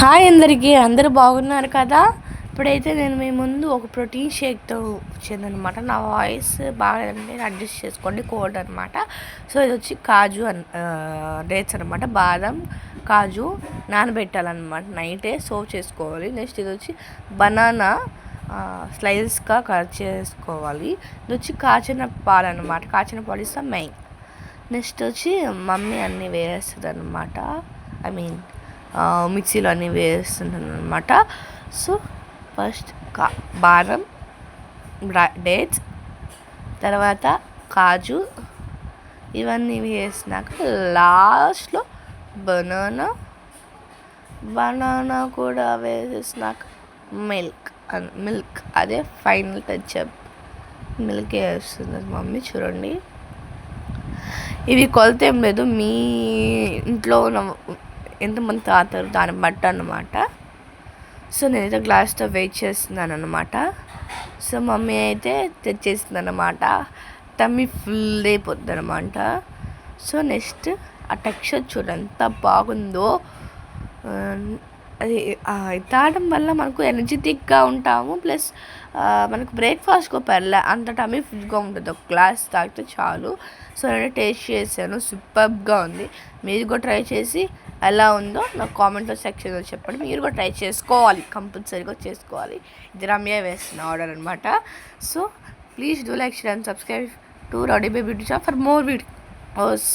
Hi అందరికీ, అందరూ బాగున్నారు కదా. ఇప్పుడైతే నేను మీ ముందు ఒక ప్రోటీన్ షేక్తో వచ్చేదనమాట. నా వాయిస్ బాగాలంటే అడ్జస్ట్ చేసుకోండి, కోల్డ్ అనమాట. సో ఇది వచ్చి కాజు డేట్స్ అనమాట. బాదం కాజు నానబెట్టాలన్నమాట, నైటే సోవ్ చేసుకోవాలి. నెక్స్ట్ ఇది వచ్చి బనానా స్లైసెస్గా కట్ చేసుకోవాలి. ఇది వచ్చి కాచిన పాలు అనమాట. కాచిన పాలు ఇస్తాం మెయిన్. నెక్స్ట్ వచ్చి మమ్మీ అన్నీ వేస్తుంది అనమాట. ఐ మీన్ మిక్సీలో అన్నీ వేస్తుంటాను అనమాట. సో ఫస్ట్ బాదం, డేట్స్, తర్వాత కాజు ఇవన్నీ వేసినాక లాస్ట్లో బనానా కూడా వేసేసినాక మిల్క్ అదే ఫైనల్ టచ్ అప్. మిల్క్ వేస్తుంది మమ్మీ, చూడండి. ఇవి కొలత ఏం లేదు, మీ ఇంట్లో ఎంతమంది తాగుతారు దాన్ని బట్టి అన్నమాట. సో నేనైతే గ్లాస్తో వెయిట్ చేస్తున్నాను అనమాట. సో మమ్మీ అయితే తెచ్చేసింది అనమాట. టమ్మీ ఫుల్ అయిపోద్ది అనమాట. సో నెక్స్ట్ ఆ టెక్స్చర్ చూడండి ఎంత బాగుందో. అది తాగడం వల్ల మనకు ఎనర్జెటిక్గా ఉంటాము, ప్లస్ మనకు బ్రేక్ఫాస్ట్కి పర్లే అంత టమ్మీ ఫుల్గా ఉంటుంది. ఒక గ్లాస్ తాగితే చాలు. సో నేను టేస్ట్ చేశాను, సూపర్గా ఉంది. మీరు కూడా ట్రై చేసి ఎలా ఉందో నాకు కామెంట్లో సెక్షన్లో చెప్పండి. మీరు కూడా ట్రై చేసుకోవాలి, కంపల్సరీగా చేసుకోవాలి. ఇది రమ్య వేసిన ఆర్డర్ అనమాట. So please do like, share and subscribe to rowdy baby beauty shop for more videos.